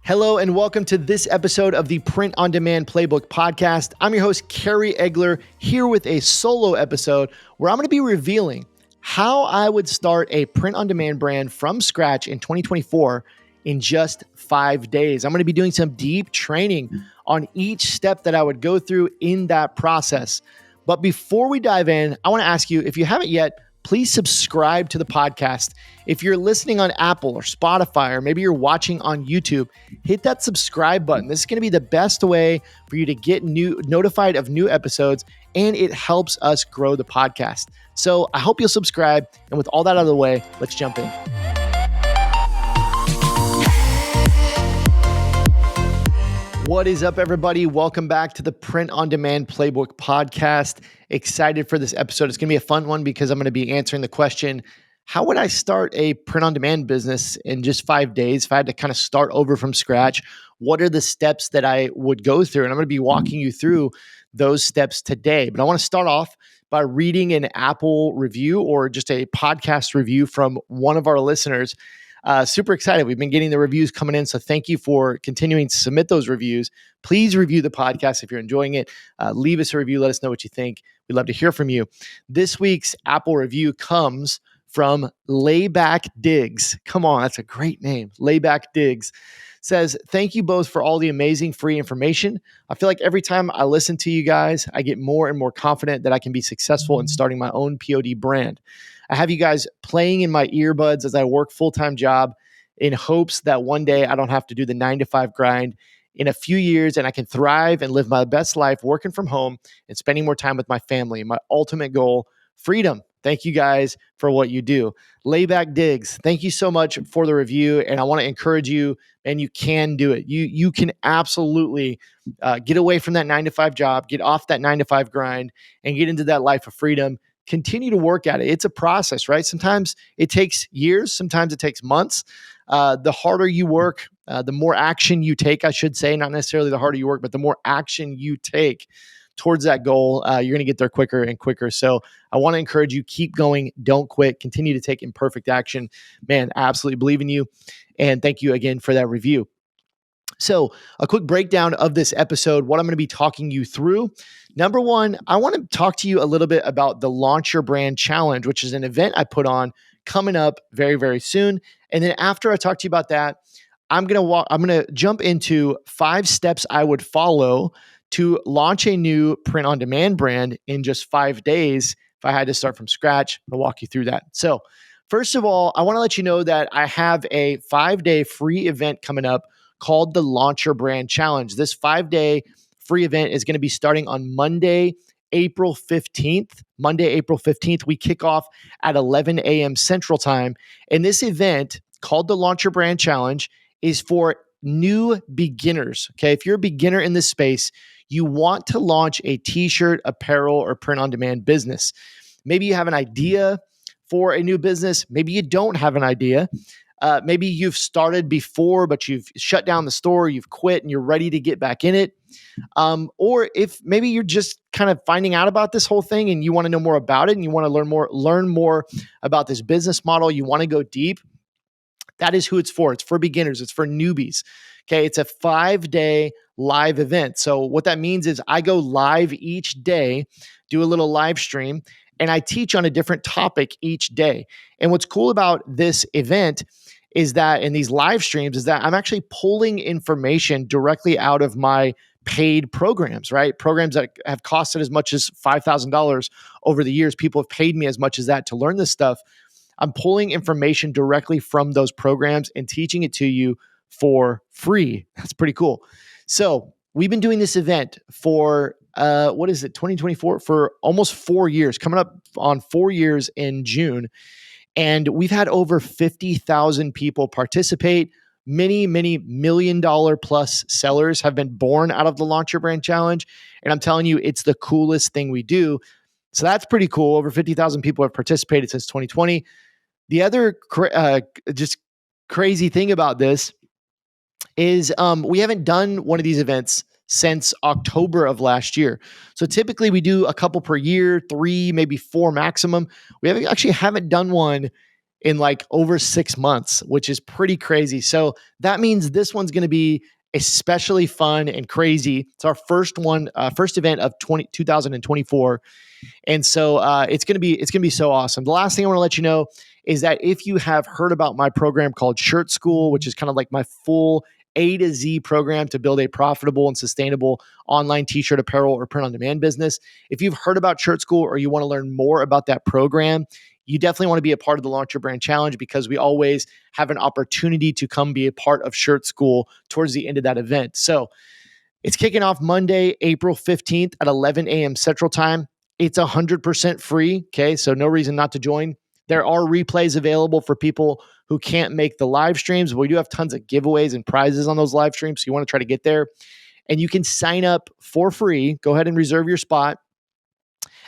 Hello and welcome to this episode of the Print on Demand Playbook podcast. I'm your host, Kerry Egeler, here with a solo episode where I'm going to be revealing how I would start a print on demand brand from scratch in 2024 in just 5 days. I'm going to be doing some deep training on each step that I would go through in that process. But before we dive in, I want to ask you, if you haven't yet, please subscribe to the podcast. If you're listening on Apple or Spotify, or maybe you're watching on YouTube, hit that subscribe button. This is going to be the best way for you to get notified of new episodes, and it helps us grow the podcast. So I hope you'll subscribe. And with all that out of the way, let's jump in. What is up, everybody? Welcome back to the Print on Demand Playbook podcast. Excited for this episode. It's going to be a fun one because I'm going to be answering the question, how would I start a print on demand business in just 5 days? If I had to kind of start over from scratch, what are the steps that I would go through? And I'm going to be walking you through those steps today. But I want to start off by reading an Apple review or just a podcast review from one of our listeners. Super excited. We've been getting the reviews coming in. So thank you for continuing to submit those reviews. Please review the podcast if you're enjoying it. Leave us a review. Let us know what you think. We'd love to hear from you. This week's Apple review comes from Layback Diggs. Come on, that's a great name. Layback Diggs says, thank you both for all the amazing free information. I feel like every time I listen to you guys, I get more and more confident that I can be successful in starting my own POD brand. I have you guys playing in my earbuds as I work full-time job in hopes that one day I don't have to do the 9-to-5 grind in a few years and I can thrive and live my best life working from home and spending more time with my family. My ultimate goal, freedom. Thank you guys for what you do. Layback Diggs, thank you so much for the review. And I want to encourage you, and you can do it. You can absolutely get away from that 9-to-5 job, get off that 9-to-5 grind, and get into that life of freedom. Continue to work at it. It's a process, right? Sometimes it takes years. Sometimes it takes months. The harder you work, the more action you take, I should say, not necessarily the harder you work, but the more action you take towards that goal, you're going to get there quicker and quicker. So I want to encourage you, keep going, don't quit, continue to take imperfect action. Man, I absolutely believe in you. And thank you again for that review. So a quick breakdown of this episode, what I'm going to be talking you through. Number one, I want to talk to you a little bit about the Launch Your Brand Challenge, which is an event I put on coming up very, very soon. And then after I talk to you about that, I'm going to jump into 5 steps I would follow to launch a new print on demand brand in just 5 days. If I had to start from scratch, I'll walk you through that. So first of all, I want to let you know that I have a 5-day free event coming up called the Launch Your Brand Challenge. This 5-day free event is going to be starting on Monday, April 15th. Monday, April 15th, we kick off at 11 a.m. Central Time. And this event called the Launch Your Brand Challenge is for new beginners. Okay, if you're a beginner in this space, you want to launch a t-shirt, apparel, or print-on-demand business. Maybe you have an idea for a new business. Maybe you don't have an idea. Maybe you've started before, but you've shut down the store, you've quit, and you're ready to get back in it. Or if maybe you're just kind of finding out about this whole thing and you want to know more about it and you want to learn more about this business model, you want to go deep. That is who it's for. It's for beginners. It's for newbies. Okay. It's a 5-day live event. So what that means is I go live each day, do a little live stream, and I teach on a different topic each day. And what's cool about this event is that in these live streams is that I'm actually pulling information directly out of my paid programs, right? Programs that have costed as much as $5,000 over the years. People have paid me as much as that to learn this stuff. I'm pulling information directly from those programs and teaching it to you for free. That's pretty cool. So we've been doing this event for 2024, for almost 4 years, coming up on 4 years in June. And we've had over 50,000 people participate. Many million-dollar plus sellers have been born out of the Launch Your Brand Challenge. And I'm telling you, it's the coolest thing we do. So that's pretty cool. Over 50,000 people have participated since 2020. The other just crazy thing about this is we haven't done one of these events since October of last year. So typically we do a couple per year, 3, maybe 4 maximum. We actually haven't done one in like over 6 months, which is pretty crazy. So that means this one's going to be especially fun and crazy. It's our first one, first event of 2024. And so it's gonna be so awesome. The last thing I want to let you know is that if you have heard about my program called Shirt School, which is kind of like my full A to Z program to build a profitable and sustainable online t-shirt, apparel, or print on demand business. If you've heard about Shirt School or you want to learn more about that program, you definitely want to be a part of the Launch Your Brand Challenge, because we always have an opportunity to come be a part of Shirt School towards the end of that event. So it's kicking off Monday, April 15th at 11 a.m. Central Time. It's 100% free. Okay. So no reason not to join. There are replays available for people who can't make the live streams. We do have tons of giveaways and prizes on those live streams. So you want to try to get there. And you can sign up for free. Go ahead and reserve your spot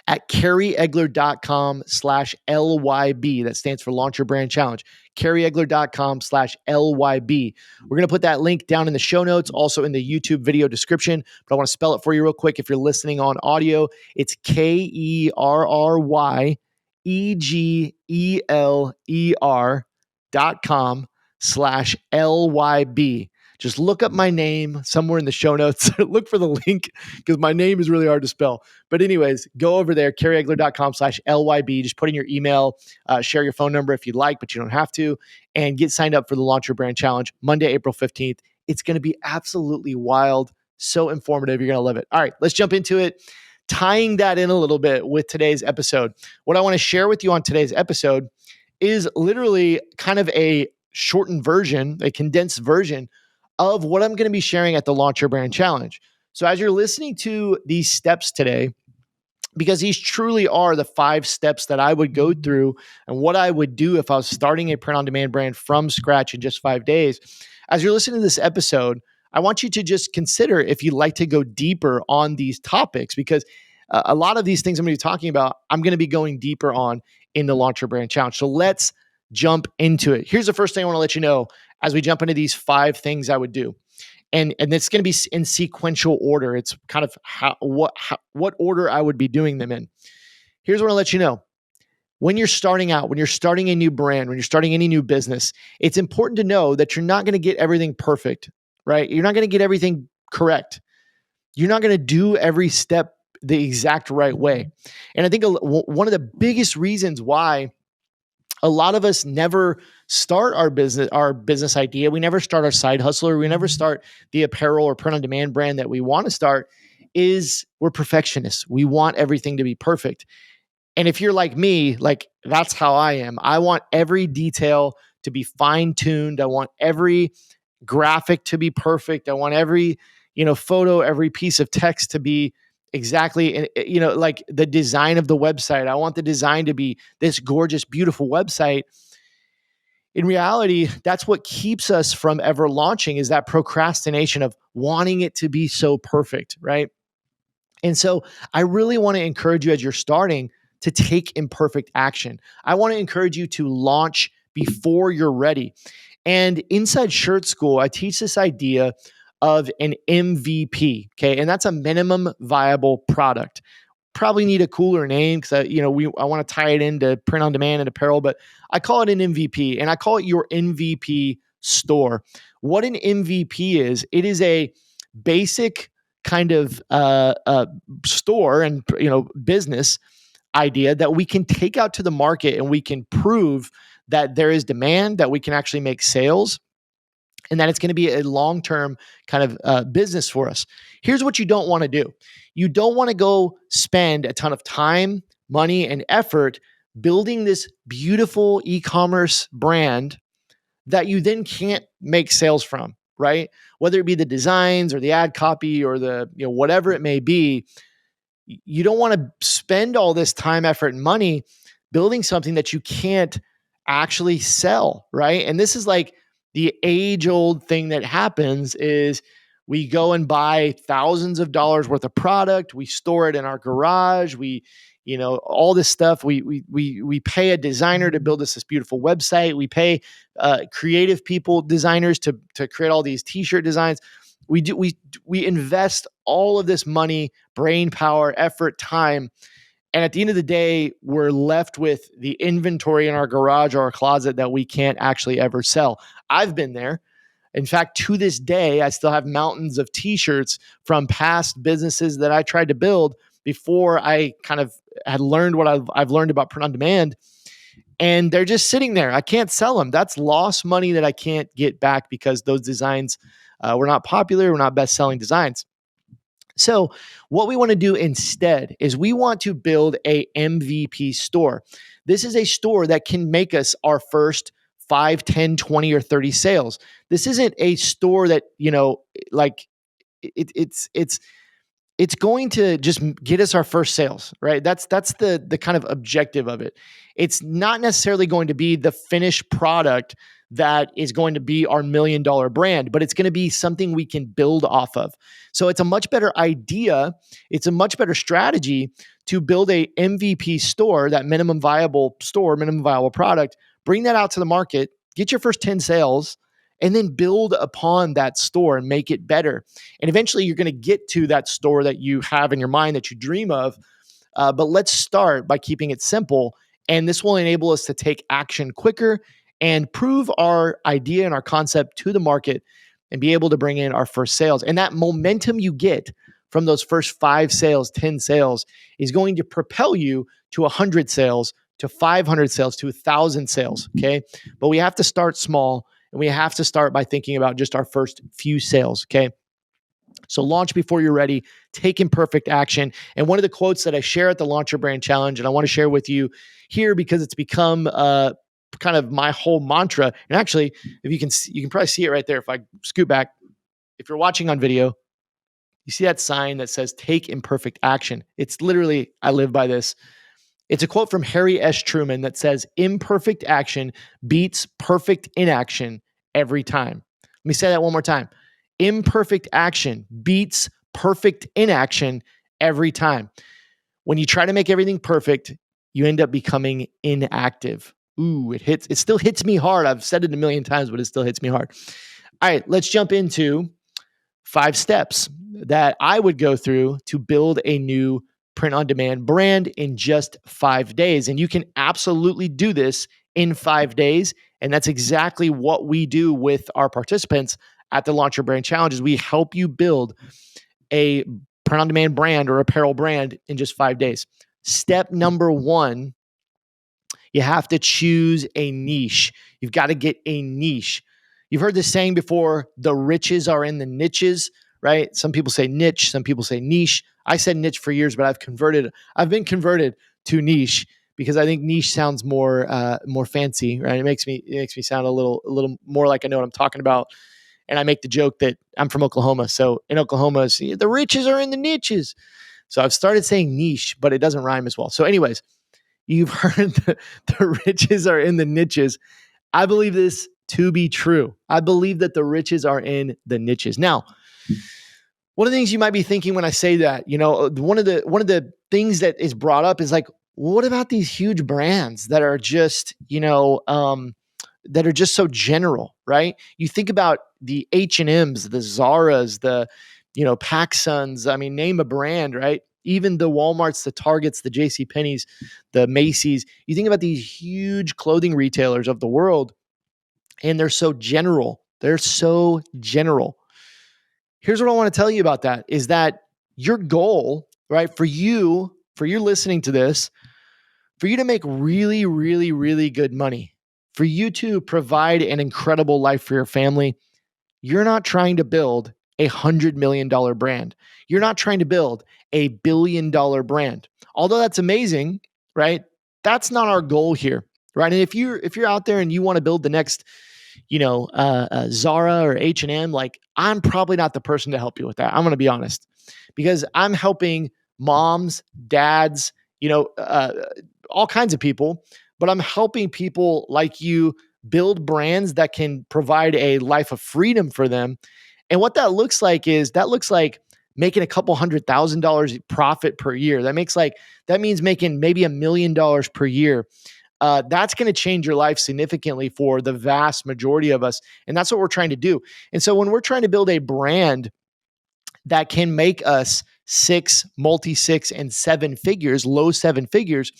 at kerryegeler.com/LYB. That stands for Launch Your Brand Challenge. kerryegeler.com/LYB. We're going to put that link down in the show notes, also in the YouTube video description, but I want to spell it for you real quick. If you're listening on audio, it's KERRYEGLER.com/LYB. Just look up my name somewhere in the show notes. Look for the link, because my name is really hard to spell. But anyways, go over there, kerryegeler.com/LYB. Just put in your email, share your phone number if you'd like, but you don't have to, and get signed up for the Launch Your Brand Challenge Monday, April 15th. It's going to be absolutely wild, so informative. You're going to love it. All right, let's jump into it. Tying that in a little bit with today's episode, what I want to share with you on today's episode is literally kind of a shortened version, a condensed version of what I'm going to be sharing at the Launch Your Brand Challenge. So as you're listening to these steps today, because these truly are the 5 steps that I would go through and what I would do if I was starting a print on demand brand from scratch in just 5 days. As you're listening to this episode, I want you to just consider if you'd like to go deeper on these topics, because a lot of these things I'm going to be talking about, I'm going to be going deeper on in the Launch Your Brand Challenge. So let's jump into it. Here's the first thing I want to let you know as we jump into these 5 things I would do. And it's going to be in sequential order. It's kind of what order I would be doing them in. Here's what I'll let you know. When you're starting out, when you're starting a new brand, when you're starting any new business, it's important to know that you're not going to get everything perfect, right? You're not going to get everything correct. You're not going to do every step the exact right way. And I think one of the biggest reasons why a lot of us never start our business idea, we never start our side hustle, or we never start the apparel or print on demand brand that we want to start, is we're perfectionists. We want everything to be perfect. And if you're like me, like that's how I am. I want every detail to be fine-tuned. I want every graphic to be perfect. I want every, photo, every piece of text to be exactly, like the design of the website. I want the design to be this gorgeous, beautiful website. In reality, that's what keeps us from ever launching, is that procrastination of wanting it to be so perfect, right? And so I really want to encourage you as you're starting to take imperfect action. I want to encourage you to launch before you're ready. And inside Shirt School, I teach this idea of an MVP, okay? And that's a minimum viable product. Probably need a cooler name, because I want to tie it into print on demand and apparel, but I call it an MVP, and I call it your MVP store. What an MVP is, it is a basic kind of store and business idea that we can take out to the market, and we can prove that there is demand, that we can actually make sales, and that it's going to be a long-term kind of business for us. Here's what you don't want to do. You don't want to go spend a ton of time, money, and effort building this beautiful e-commerce brand that you then can't make sales from, right? Whether it be the designs or the ad copy or the, whatever it may be, you don't want to spend all this time, effort, and money building something that you can't actually sell, right? And this is like the age-old thing that happens is we go and buy thousands of dollars worth of product. We store it in our garage. We, all this stuff. We pay a designer to build us this beautiful website. We pay creative people, designers to create all these t-shirt designs. We invest all of this money, brain power, effort, time And at the end of the day, we're left with the inventory in our garage or our closet that we can't actually ever sell. I've been there. In fact, to this day, I still have mountains of t-shirts from past businesses that I tried to build before I kind of had learned what I've learned about print on demand. And they're just sitting there. I can't sell them. That's lost money that I can't get back because those designs were not popular, were not best-selling designs. So what we want to do instead is we want to build a MVP store. This is a store that can make us our first 5, 10, 20, or 30 sales. This isn't a store that, like it's going to just get us our first sales, right? That's the kind of objective of it. It's not necessarily going to be the finished product that is going to be our $1 million brand, but it's going to be something we can build off of. So it's a much better idea. It's a much better strategy to build a MVP store, that minimum viable store, minimum viable product, bring that out to the market, get your first 10 sales, and then build upon that store and make it better. And eventually you're going to get to that store that you have in your mind that you dream of. But let's start by keeping it simple. And this will enable us to take action quicker and prove our idea and our concept to the market and be able to bring in our first sales. And that momentum you get from those first 5 sales, 10 sales is going to propel you to 100 sales, to 500 sales, to 1,000 sales. Okay. But we have to start small. And we have to start by thinking about just our first few sales, okay? So launch before you're ready, take imperfect action. And one of the quotes that I share at the Launch Your Brand Challenge, and I want to share with you here because it's become kind of my whole mantra. And actually, if you can probably see it right there. If I scoot back, if you're watching on video, you see that sign that says take imperfect action. It's literally, I live by this. It's a quote from Harry S. Truman that says, imperfect action beats perfect inaction every time. Let me say that one more time. Imperfect action beats perfect inaction every time. When you try to make everything perfect, you end up becoming inactive. Ooh, it still hits me hard. I've said it a million times, but it still hits me hard. All right, let's jump into 5 steps that I would go through to build a new print-on-demand brand in just 5 days. And you can absolutely do this in 5 days. And that's exactly what we do with our participants at the Launch Your Brand Challenge. Is we help you build a print-on-demand brand or apparel brand in just 5 days. Step number 1, you have to choose a niche. You've got to get a niche. You've heard this saying before, the riches are in the niches, right? Some people say niche, some people say niche. I said niche for years, but I've been converted to niche because I think niche sounds more fancy, right? It makes me sound a little more like I know what I'm talking about. And I make the joke that I'm from Oklahoma. So in Oklahoma, the riches are in the niches. So I've started saying niche, but it doesn't rhyme as well. So anyways, you've heard the riches are in the niches. I believe this to be true. I believe that the riches are in the niches. Now, one of the things you might be thinking when I say that, one of the things that is brought up is like, what about these huge brands that are just, that are just so general, right? You think about the H&Ms, the Zaras, the, PacSuns. I mean, name a brand, right? Even the Walmarts, the Targets, the JCPenney's, the Macy's. You think about these huge clothing retailers of the world, and they're so general. They're so general. Here's what I want to tell you about that is that your goal, right, for you listening to this, for you to make really, really, really good money, for you to provide an incredible life for your family, you're not trying to build $100 million brand. You're not trying to build $1 billion brand. Although that's amazing, right? That's not our goal here, right? And if you're out there and you want to build the next, Zara or H&M, like I'm probably not the person to help you with that. I'm going to be honest, because I'm helping moms, dads, all kinds of people, but I'm helping people like you build brands that can provide a life of freedom for them. And what that looks like making a couple $100,000 profit per year. That means making maybe $1 million per year. That's going to change your life significantly for the vast majority of us. And that's what we're trying to do. And so when we're trying to build a brand that can make us six, multi six, and seven figures, low seven figures,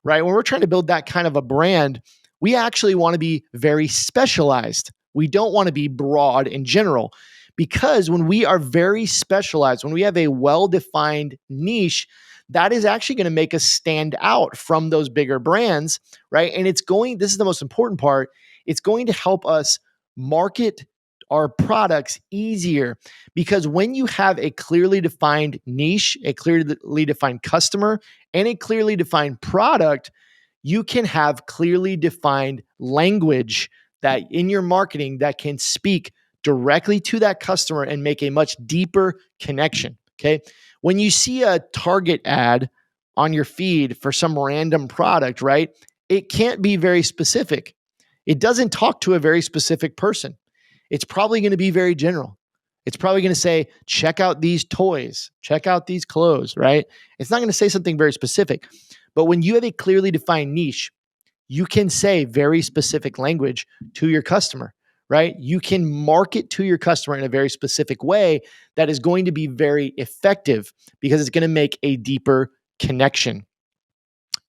right? When we're trying to build that kind of a brand, we actually want to be very specialized. We don't want to be broad in general, because when we are very specialized, when we have a well-defined niche, that is actually going to make us stand out from those bigger brands, right? And this is the most important part, it's going to help us market our products easier, because when you have a clearly defined niche, a clearly defined customer, and a clearly defined product, you can have clearly defined language that in your marketing that can speak directly to that customer and make a much deeper connection. Okay. When you see a Target ad on your feed for some random product, right? It can't be very specific. It doesn't talk to a very specific person. It's probably going to be very general. It's probably going to say, check out these toys, check out these clothes, right? It's not going to say something very specific. But when you have a clearly defined niche, you can say very specific language to your customer, right? You can market to your customer in a very specific way that is going to be very effective, because it's going to make a deeper connection.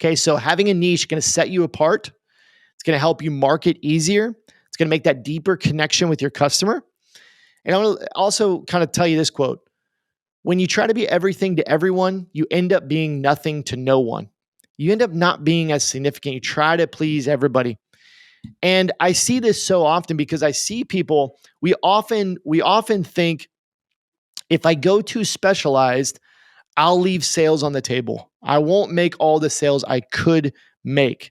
Okay, so having a niche is going to set you apart. It's going to help you market easier. It's going to make that deeper connection with your customer. And I want to also kind of tell you this quote: when you try to be everything to everyone, you end up being nothing to no one. You end up not being as significant. You try to please everybody. And I see this so often, because I see people, we often think, if I go too specialized, I'll leave sales on the table. I won't make all the sales I could make.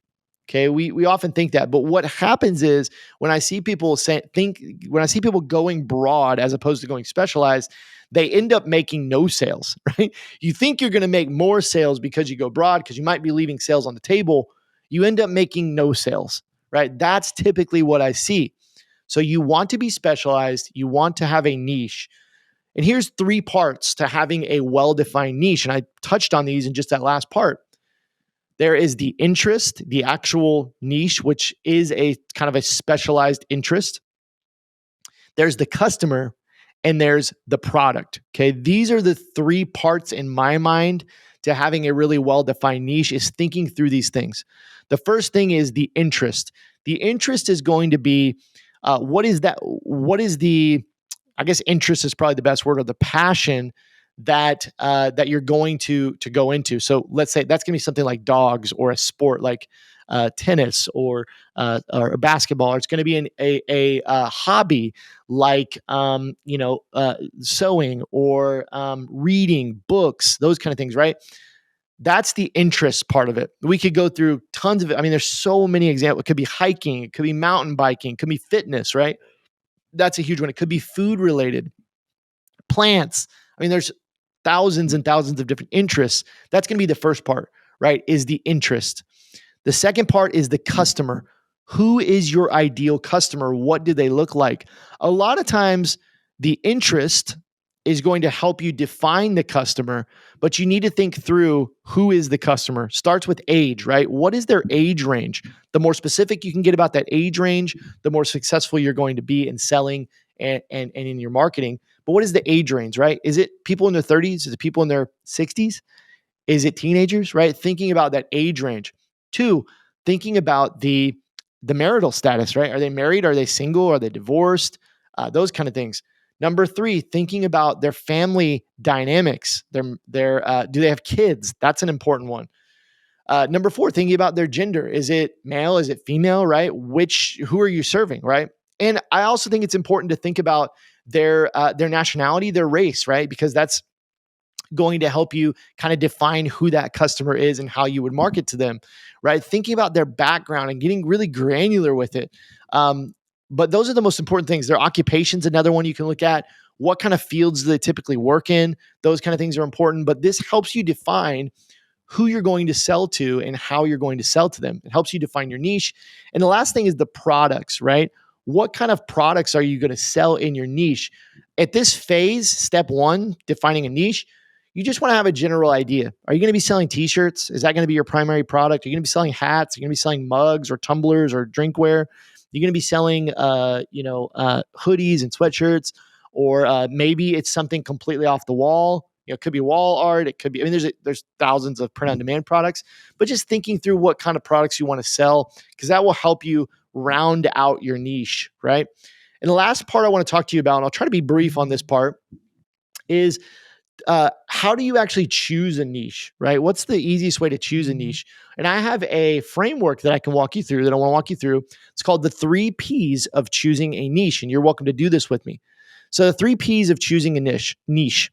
Okay, we often think that, but what happens is, when I see people when I see people going broad as opposed to going specialized, they end up making no sales, right? You think you're going to make more sales because you go broad, because you might be leaving sales on the table. You end up making no sales, right? That's typically what I see. So you want to be specialized, you want to have a niche. And here's three parts to having a well-defined niche. And I touched on these in just that last part. There is the interest, the actual niche, which is a kind of a specialized interest. There's the customer, and there's the product. Okay. These are the three parts in my mind to having a really well-defined niche, is thinking through these things. The first thing is the interest. The interest is going to be what is that? What is the, I guess interest is probably the best word, or the passion that you're going to go into. So let's say that's going to be something like dogs, or a sport like tennis, or basketball. Or it's going to be a hobby like sewing, or reading books, those kind of things, right? That's the interest part of it. We could go through tons of it. I mean, there's so many examples. It could be hiking, it could be mountain biking, it could be fitness, right? That's a huge one. It could be food related, plants. I mean, there's thousands and thousands of different interests. That's going to be the first part, right? Is the interest. The second part is the customer. Who is your ideal customer? What do they look like? A lot of times, the interest is going to help you define the customer, but you need to think through who is the customer. Starts with age, right? What is their age range? The more specific you can get about that age range, the more successful you're going to be in selling and in your marketing. But what is the age range, right? Is it people in their 30s? Is it people in their 60s? Is it teenagers, right? Thinking about that age range. Two, thinking about the marital status, right? Are they married? Are they single? Are they divorced? Those kind of things. Number three, thinking about their family dynamics. Do they have kids? That's an important one. Number four, thinking about their gender. Is it male? Is it female, right? Who are you serving, right? And I also think it's important to think about their nationality, their race, right? Because that's going to help you kind of define who that customer is and how you would market to them, right? Thinking about their background and getting really granular with it. But those are the most important things. Their occupation's another one you can look at. What kind of fields do they typically work in? Those kind of things are important, but this helps you define who you're going to sell to and how you're going to sell to them. It helps you define your niche. And the last thing is the products, right? What kind of products are you going to sell in your niche? At this phase, step one, defining a niche, you just want to have a general idea. Are you going to be selling t-shirts? Is that going to be your primary product? Are you going to be selling hats? Are you going to be selling mugs or tumblers or drinkware? You're going to be selling, hoodies and sweatshirts, or maybe it's something completely off the wall. It could be wall art. It could be, there's thousands of print on demand products, but just thinking through what kind of products you want to sell, because that will help you round out your niche, right? And the last part I want to talk to you about, and I'll try to be brief on this part, is how do you actually choose a niche, right? What's the easiest way to choose a niche? And I have a framework that I can walk you through, that I want to walk you through. It's called the 3 Ps of choosing a niche. And you're welcome to do this with me. So the 3 Ps of choosing a niche.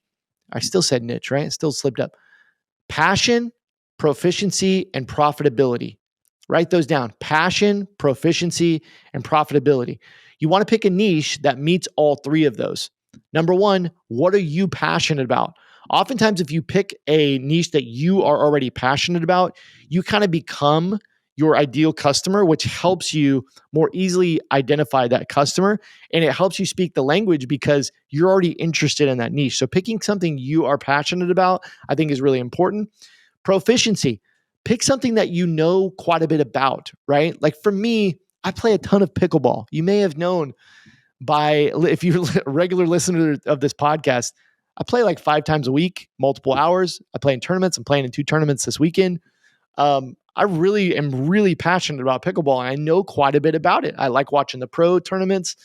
I still said niche, right? It still slipped up. Passion, proficiency, and profitability. Write those down. Passion, proficiency, and profitability. You want to pick a niche that meets all 3 of those. Number 1, what are you passionate about? Oftentimes, if you pick a niche that you are already passionate about, you kind of become your ideal customer, which helps you more easily identify that customer. And it helps you speak the language because you're already interested in that niche. So picking something you are passionate about, I think, is really important. Proficiency. Pick something that you know quite a bit about, right? Like for me, I play a ton of pickleball. You may have known if you're a regular listener of this podcast, I play like 5 times a week, multiple hours. I play in tournaments. I'm playing in 2 tournaments this weekend. I really am really passionate about pickleball, and I know quite a bit about it. I like watching the pro tournaments.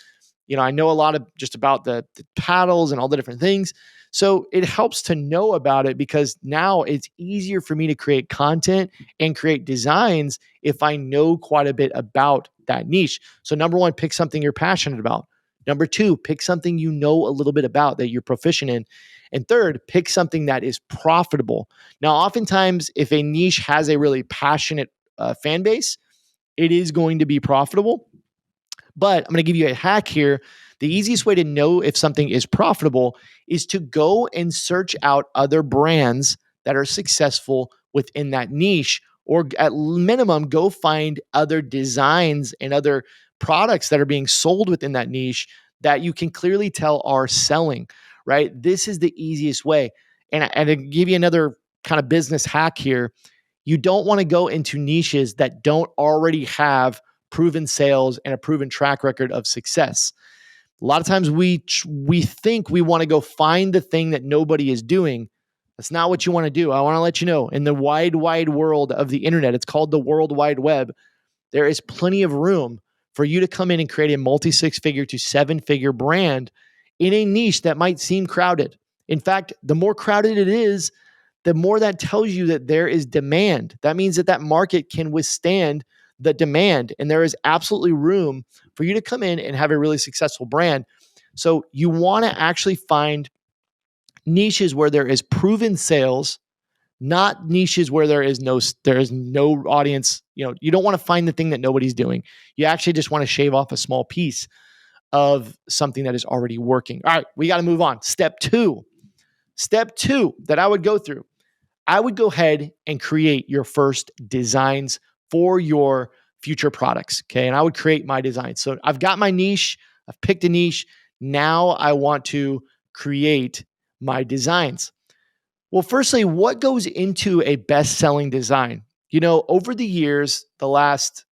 I know a lot of just about the paddles and all the different things. So it helps to know about it because now it's easier for me to create content and create designs if I know quite a bit about that niche. So number 1, pick something you're passionate about. Number 2, pick something you know a little bit about that you're proficient in. And third, pick something that is profitable. Now, oftentimes, if a niche has a really passionate fan base, it is going to be profitable. But I'm going to give you a hack here. The easiest way to know if something is profitable is to go and search out other brands that are successful within that niche, or at minimum, go find other designs and other products that are being sold within that niche that you can clearly tell are selling, right? This is the easiest way. And to give you another kind of business hack here, you don't want to go into niches that don't already have proven sales and a proven track record of success. A lot of times we think we want to go find the thing that nobody is doing. That's not what you want to do. I want to let you know, in the wide world of the internet, it's called the World Wide Web, there is plenty of room for you to come in and create a multi-6-figure to 7-figure brand in a niche that might seem crowded. In fact, the more crowded it is, the more that tells you that there is demand. That means that market can withstand the demand, and there is absolutely room for you to come in and have a really successful brand. So you want to actually find niches where there is proven sales, not niches where there is no audience. You don't want to find the thing that nobody's doing. You actually just want to shave off a small piece of something that is already working. All right, we got to move on. Step two that I would go through. I would go ahead and create your first designs for your future products. Okay. And I would create my designs. So I've got my niche, I've picked a niche. Now I want to create my designs. Well, firstly, what goes into a best-selling design? Over the years, the last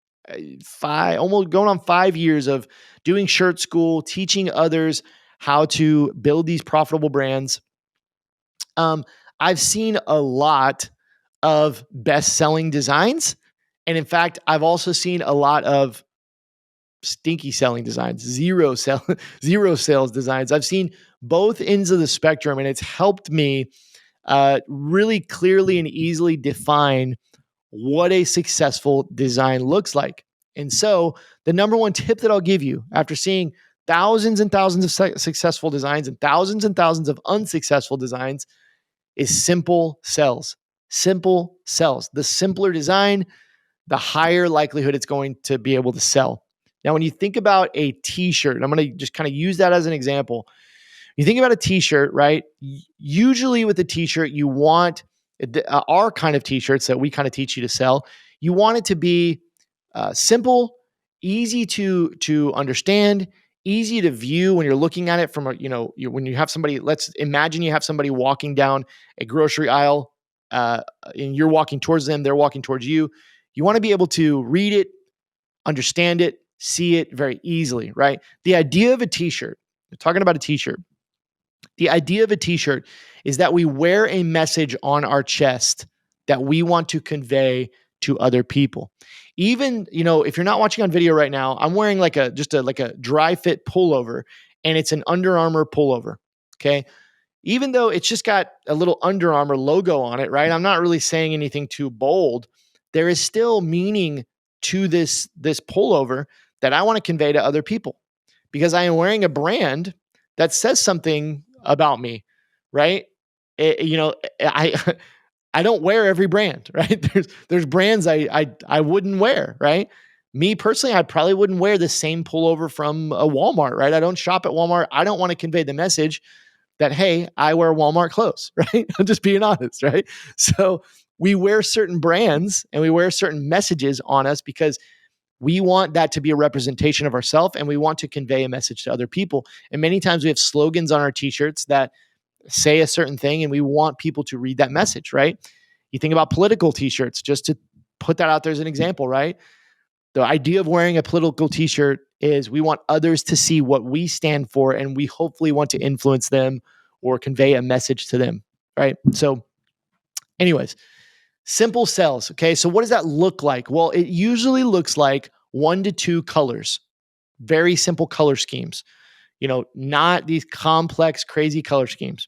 almost going on 5 years of doing shirt school, teaching others how to build these profitable brands, I've seen a lot of best-selling designs. And in fact, I've also seen a lot of stinky selling designs, zero sales designs. I've seen both ends of the spectrum, and it's helped me really clearly and easily define what a successful design looks like. And so the number 1 tip that I'll give you after seeing thousands and thousands of successful designs and thousands of unsuccessful designs is simple sells. Simple sells. The simpler design, the higher likelihood it's going to be able to sell. Now, when you think about a t-shirt, I'm going to just kind of use that as an example. You think about a t-shirt, right? Usually with a t-shirt, you want our kind of t-shirts that we kind of teach you to sell. You want it to be simple, easy to understand, easy to view when you're looking at it from when you have somebody. Let's imagine you have somebody walking down a grocery aisle, and you're walking towards them, they're walking towards you. You want to be able to read it, understand it, see it very easily, right? The idea of a t-shirt, we're talking about a t-shirt. The idea of a t-shirt is that we wear a message on our chest that we want to convey to other people. Even, if you're not watching on video right now, I'm wearing like a dry fit pullover, and it's an Under Armour pullover. Okay. Even though it's just got a little Under Armour logo on it, right? I'm not really saying anything too bold. There is still meaning to this pullover that I want to convey to other people, because I am wearing a brand that says something about me, right? I I don't wear every brand, right? There's brands I wouldn't wear, right? Me personally, I probably wouldn't wear the same pullover from a Walmart, right? I don't shop at Walmart. I don't want to convey the message that, hey, I wear Walmart clothes, right? I'm just being honest, right? So we wear certain brands and we wear certain messages on us because we want that to be a representation of ourselves, and we want to convey a message to other people. And many times we have slogans on our t-shirts that say a certain thing, and we want people to read that message, right? You think about political t-shirts, just to put that out there as an example, right? The idea of wearing a political t-shirt is we want others to see what we stand for, and we hopefully want to influence them or convey a message to them, right? So anyways, simple cells. Okay. So what does that look like? Well, it usually looks like 1 to 2 colors, very simple color schemes, not these complex, crazy color schemes.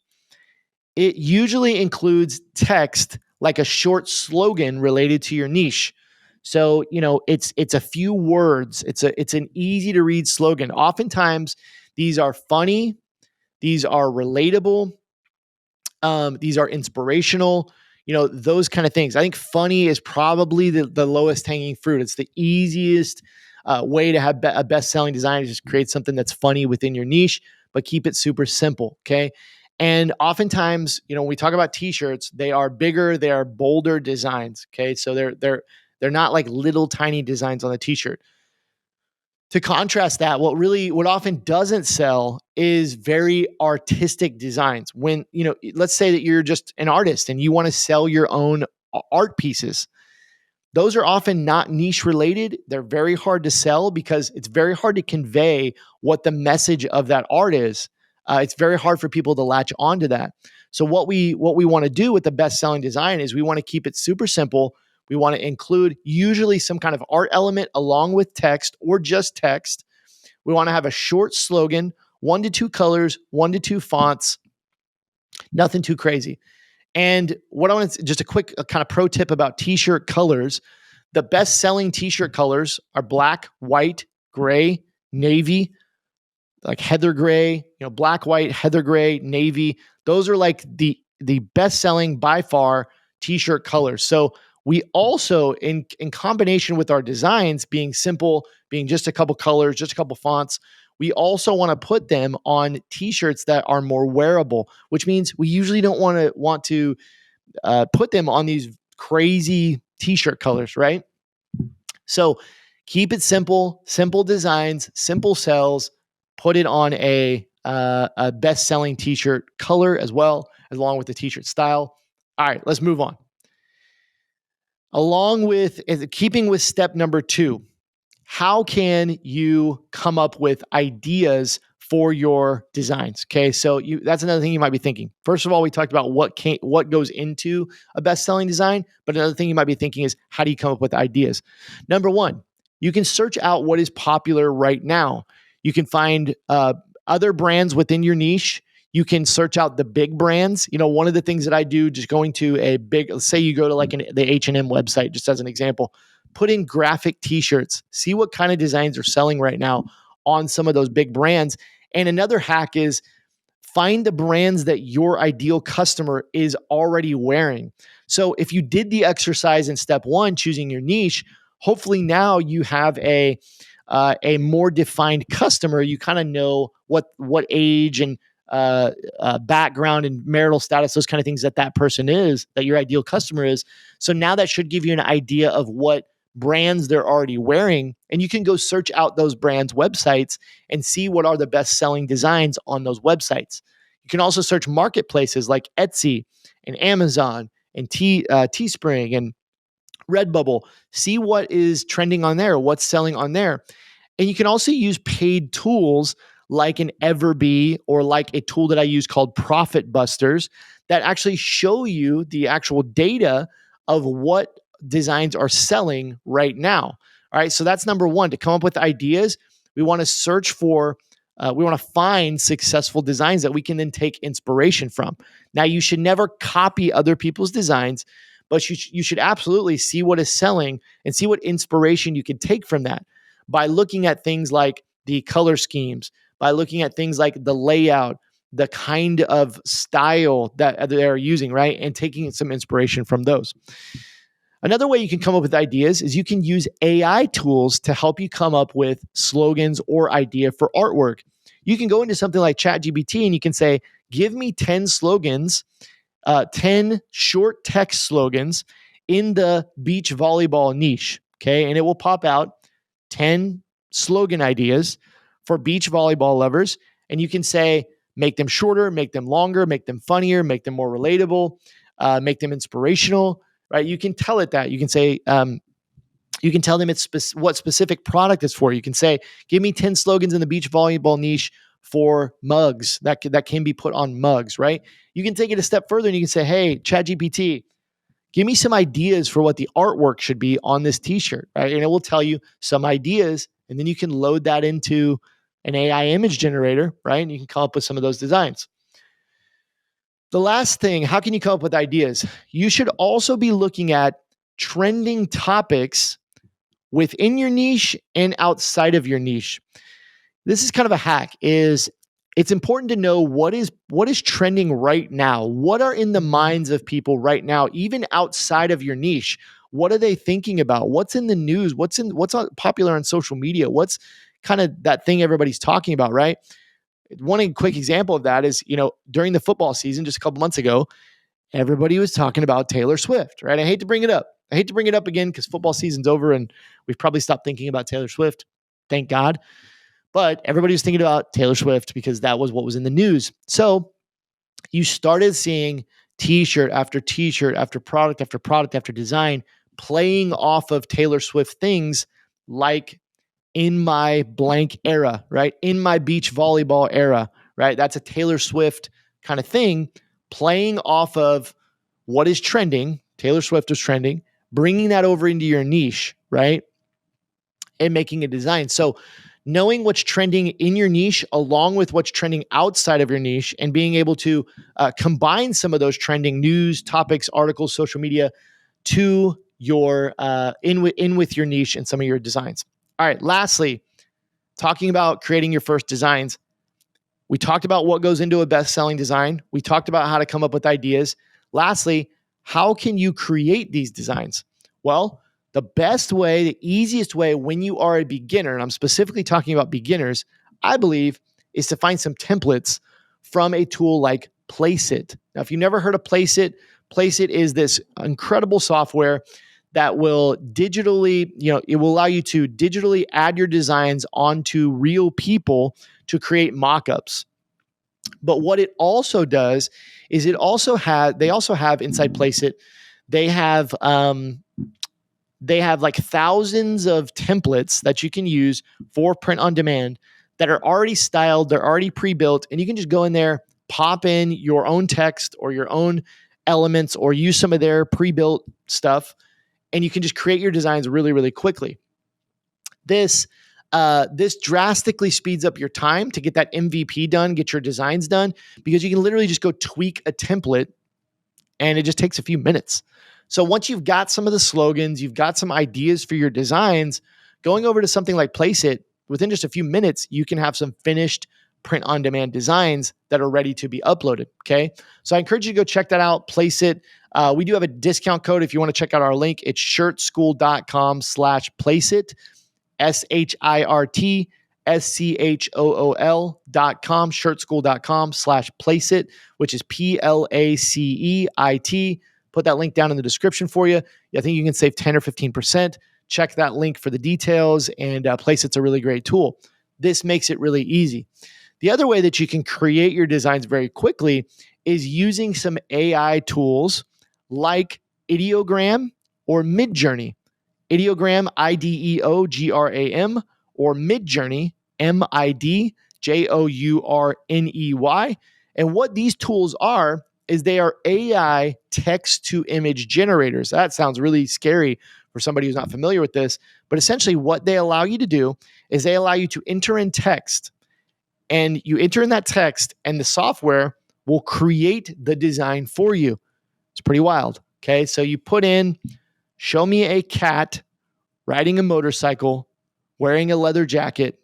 It usually includes text like a short slogan related to your niche. So, it's a few words. It's an easy to read slogan. Oftentimes these are funny, these are relatable, these are inspirational, those kind of things. I think funny is probably the lowest hanging fruit. It's the easiest way to have a best selling design, is just create something that's funny within your niche, but keep it super simple. Okay. And oftentimes, when we talk about t-shirts, they are bigger, they are bolder designs. Okay. So they're not like little tiny designs on the t-shirt. To contrast that, what often doesn't sell is very artistic designs. When, let's say that you're just an artist and you want to sell your own art pieces. Those are often not niche related. They're very hard to sell because it's very hard to convey what the message of that art is. It's very hard for people to latch onto that. So what we want to do with the best selling design is we want to keep it super simple. We want to include usually some kind of art element along with text or just text. We want to have a short slogan, 1 to 2 colors, 1 to 2 fonts, nothing too crazy. And what I want to, just a quick kind of pro tip about t-shirt colors. The best selling t-shirt colors are black, white, gray, navy, like heather gray, black, white, heather gray, navy. Those are like the best selling by far t-shirt colors. So we also, in combination with our designs being simple, being just a couple colors, just a couple fonts, we also want to put them on t-shirts that are more wearable, which means we usually don't want to put them on these crazy t-shirt colors, right? So keep it simple, simple designs, simple sells. Put it on a best-selling t-shirt color as well, along with the t-shirt style. All right, let's move on. Along with keeping with step number 2, how can you come up with ideas for your designs? Okay, so that's another thing you might be thinking. First of all, we talked about what goes into a best-selling design, but another thing you might be thinking is, how do you come up with ideas? Number 1, you can search out what is popular right now. You can find other brands within your niche. You can search out the big brands. One of the things that I do, just going to a big, let's say you go to like the H&M website, just as an example, put in graphic t-shirts, see what kind of designs are selling right now on some of those big brands. And another hack is find the brands that your ideal customer is already wearing. So if you did the exercise in step 1, choosing your niche, hopefully now you have a more defined customer. You kind of know what age and background and marital status, those kind of things that person is, that your ideal customer is. So now that should give you an idea of what brands they're already wearing, and you can go search out those brands' websites and see what are the best selling designs on those websites. You can also search marketplaces like Etsy and Amazon and Teespring and Redbubble. See what is trending on there, what's selling on there. And you can also use paid tools like an Everbee or like a tool that I use called Profit Busters that actually show you the actual data of what designs are selling right now. All right, so that's number one. To come up with ideas, we want to search for, we want to find successful designs that we can then take inspiration from. Now, you should never copy other people's designs, but you should absolutely see what is selling and see what inspiration you can take from that by looking at things like the color schemes, by looking at things like the layout, the kind of style that they're using, right? And taking some inspiration from those. Another way you can come up with ideas is you can use AI tools to help you come up with slogans or idea for artwork. You can go into something like ChatGPT and you can say, give me 10 slogans, 10 short text slogans in the beach volleyball niche. Okay. And it will pop out 10 slogan ideas for beach volleyball lovers. And you can say, make them shorter, make them longer, make them funnier, make them more relatable, make them inspirational, right? You can tell it that. You can say, you can tell them what specific product it's for. You can say, give me 10 slogans in the beach volleyball niche for mugs that can be put on mugs, right? You can take it a step further and you can say, hey, ChatGPT, give me some ideas for what the artwork should be on this t-shirt, right? And it will tell you some ideas, and then you can load that into an AI image generator, right? And you can come up with some of those designs. The last thing, how can you come up with ideas? You should also be looking at trending topics within your niche and outside of your niche. This is kind of a hack. It's important to know what is trending right now. What are in the minds of people right now, even outside of your niche? What are they thinking about? What's in the news? What's popular on social media? What's kind of that thing everybody's talking about, right? One quick example of that is, during the football season just a couple months ago, everybody was talking about Taylor Swift, right? I hate to bring it up again because football season's over and we've probably stopped thinking about Taylor Swift. Thank God. But everybody was thinking about Taylor Swift because that was what was in the news. So you started seeing t-shirt after t-shirt after product after product after design playing off of Taylor Swift things like in my blank era, right? In my beach volleyball era, right? That's a Taylor Swift kind of thing playing off of what is trending. Taylor Swift is trending, bringing that over into your niche, right? And making a design. So knowing what's trending in your niche along with what's trending outside of your niche and being able to combine some of those trending news, topics, articles, social media to your in with your niche and some of your designs. All right, lastly, talking about creating your first designs. We talked about what goes into a best-selling design. We talked about how to come up with ideas. Lastly, how can you create these designs? Well, the best way, the easiest way when you are a beginner, and I'm specifically talking about beginners, I believe, is to find some templates from a tool like Placeit. Now, if you've never heard of Placeit, Placeit is this incredible software that will digitally, it will allow you to digitally add your designs onto real people to create mock-ups. But what it also does is they also have inside Placeit, they have like thousands of templates that you can use for print on demand that are already styled, they're already pre-built, and you can just go in there, pop in your own text or your own elements or use some of their pre-built stuff, and you can just create your designs really, really quickly. This drastically speeds up your time to get that MVP done, get your designs done, because you can literally just go tweak a template and it just takes a few minutes. So once you've got some of the slogans, you've got some ideas for your designs, going over to something like Placeit, within just a few minutes, you can have some finished print on demand designs that are ready to be uploaded. Okay. So I encourage you to go check that out. Placeit. We do have a discount code if you want to check out our link. It's shirtschool.com/Placeit. shirtschool.com, shirtschool.com/Placeit, which is Placeit. Put that link down in the description for you. I think you can save 10 or 15%. Check that link for the details, and Placeit's a really great tool. This makes it really easy. The other way that you can create your designs very quickly is using some AI tools like Ideogram or Midjourney. Ideogram, Ideogram, or Midjourney, MID, Journey. And what these tools are is they are AI text to image generators. That sounds really scary for somebody who's not familiar with this, but essentially what they allow you to do is they allow you to enter in text, and you enter in that text and the software will create the design for you. It's pretty wild. Okay. So you put in, show me a cat riding a motorcycle, wearing a leather jacket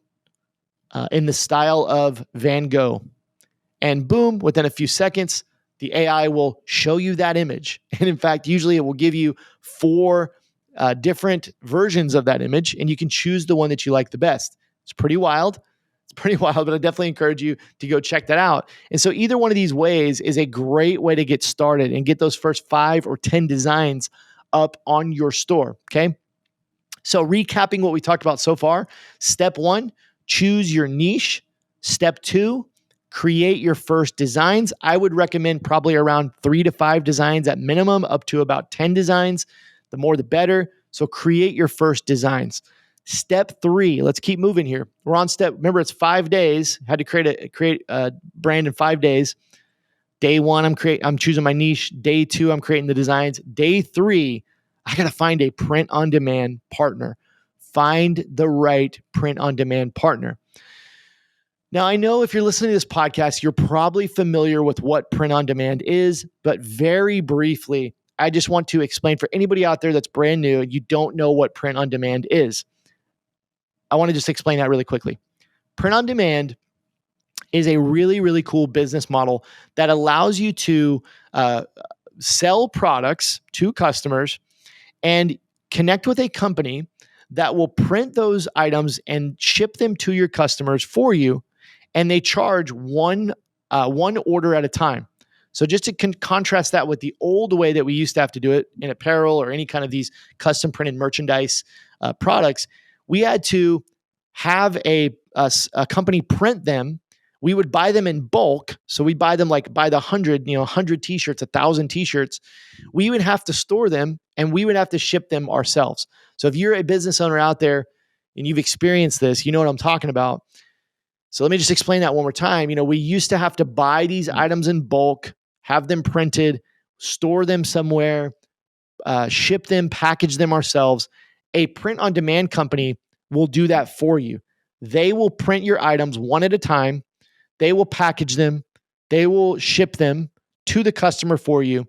in the style of Van Gogh. And boom, within a few seconds, the AI will show you that image. And in fact, usually it will give you 4 different versions of that image, and you can choose the one that you like the best. It's pretty wild. But I definitely encourage you to go check that out. And so either one of these ways is a great way to get started and get those first 5 or 10 designs up on your store. Okay. So recapping what we talked about so far, step 1, choose your niche. Step 2, create your first designs. I would recommend probably around 3 to 5 designs at minimum, up to about 10 designs. The more, the better. So create your first designs. Step 3, let's keep moving here. We're on remember it's 5 days. Had to create a brand in 5 days. Day 1, I'm choosing my niche. Day 2, I'm creating the designs. Day 3, I got to find a print-on-demand partner. Find the right print-on-demand partner. Now, I know if you're listening to this podcast, you're probably familiar with what print-on-demand is, but very briefly, I just want to explain for anybody out there that's brand new and you don't know what print-on-demand is. I want to just explain that really quickly. Print-on-demand is a really, really cool business model that allows you to sell products to customers and connect with a company that will print those items and ship them to your customers for you. And they charge one order at a time. So just to contrast that with the old way that we used to have to do it in apparel or any kind of these custom printed merchandise products, we had to have a company print them. We would buy them in bulk. So we'd buy them like by the 100 t-shirts, 1,000 t-shirts. We would have to store them and we would have to ship them ourselves. So if you're a business owner out there and you've experienced this, you know what I'm talking about. So let me just explain that one more time. We used to have to buy these items in bulk, have them printed, store them somewhere, ship them, package them ourselves. A print-on-demand company will do that for you. They will print your items one at a time. They will package them. They will ship them to the customer for you.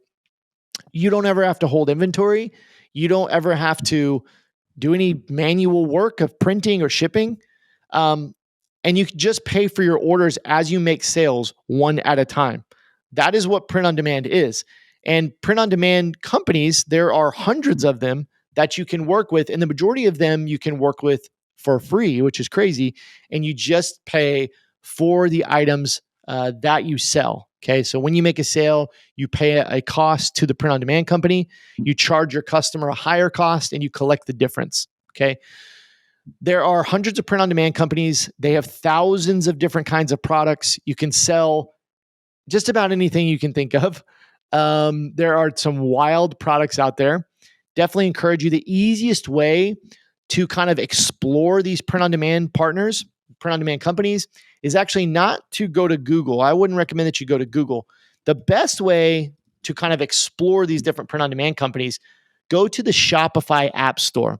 You don't ever have to hold inventory. You don't ever have to do any manual work of printing or shipping. And you can just pay for your orders as you make sales one at a time. That is what print on demand is. And print on demand companies, there are hundreds of them that you can work with. And the majority of them you can work with for free, which is crazy. And you just pay for the items that you sell. Okay. So when you make a sale, you pay a cost to the print on demand company. You charge your customer a higher cost and you collect the difference. Okay. There are hundreds of print on demand companies. They have thousands of different kinds of products. You can sell just about anything you can think of. There are some wild products out there. Definitely encourage you. The easiest way to kind of explore these print on demand partners, print on demand companies, is actually not to go to Google. I wouldn't recommend that you go to Google. The best way to kind of explore these different print on demand companies, go to the Shopify App Store.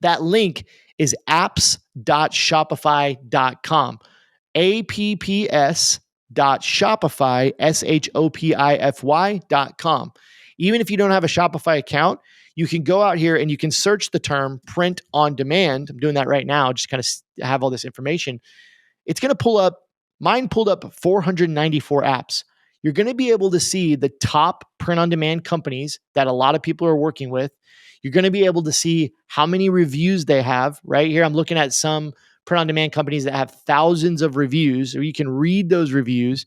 That link is apps.shopify.com. apps.shopify, shopify.com. Even if you don't have a Shopify account, you can go out here and you can search the term print on demand. I'm doing that right now, just kind of have all this information. It's going to pull up, mine pulled up 494 apps. You're going to be able to see the top print on demand companies that a lot of people are working with. You're going to be able to see how many reviews they have. Right here, I'm looking at some print on demand companies that have thousands of reviews, or you can read those reviews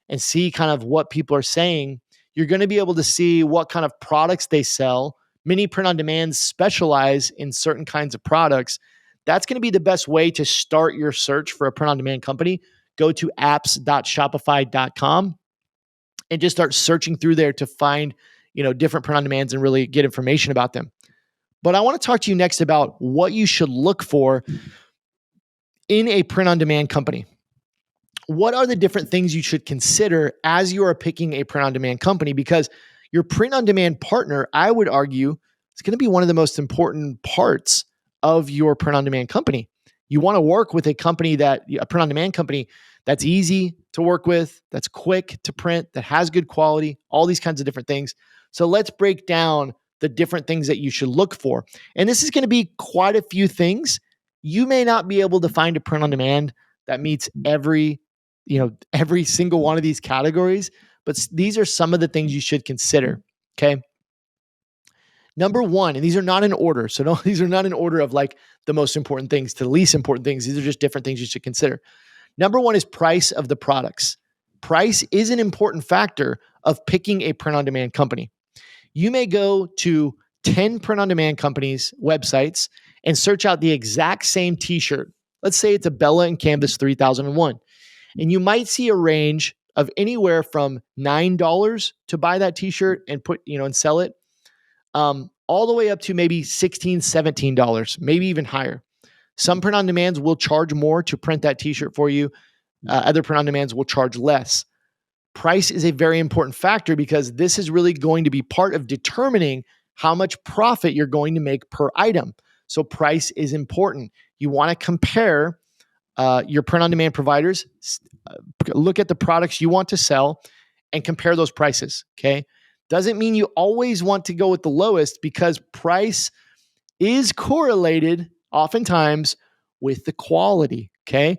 and see kind of what people are saying. You're going to be able to see what kind of products they sell. Many print on demands specialize in certain kinds of products. That's going to be the best way to start your search for a print on demand company. Go to apps.shopify.com and just start searching through there to find, different print on demands and really get information about them. But I want to talk to you next about what you should look for in a print-on-demand company, what are the different things you should consider as you are picking a print-on-demand company? Because your print-on-demand partner, I would argue, is going to be one of the most important parts of your print-on-demand company. You want to work with a print-on-demand company that's easy to work with, that's quick to print, that has good quality, all these kinds of different things. So let's break down the different things that you should look for. And this is going to be quite a few things. You may not be able to find a print-on-demand that meets every single one of these categories, but these are some of the things you should consider. Okay. Number one, and these are not in order. So these are not in order of like the most important things to the least important things. These are just different things you should consider. Number one is price of the products. Price is an important factor of picking a print-on-demand company. You may go to 10 print-on-demand companies' websites and search out the exact same t-shirt. Let's say it's a Bella and Canvas 3001. And you might see a range of anywhere from $9 to buy that t-shirt and and sell it, all the way up to maybe $16, $17, maybe even higher. Some print on demands will charge more to print that t-shirt for you. Other print on demands will charge less. Price is a very important factor because this is really going to be part of determining how much profit you're going to make per item. So price is important. You want to compare your print-on-demand providers, look at the products you want to sell and compare those prices, okay? Doesn't mean you always want to go with the lowest because price is correlated oftentimes with the quality, okay?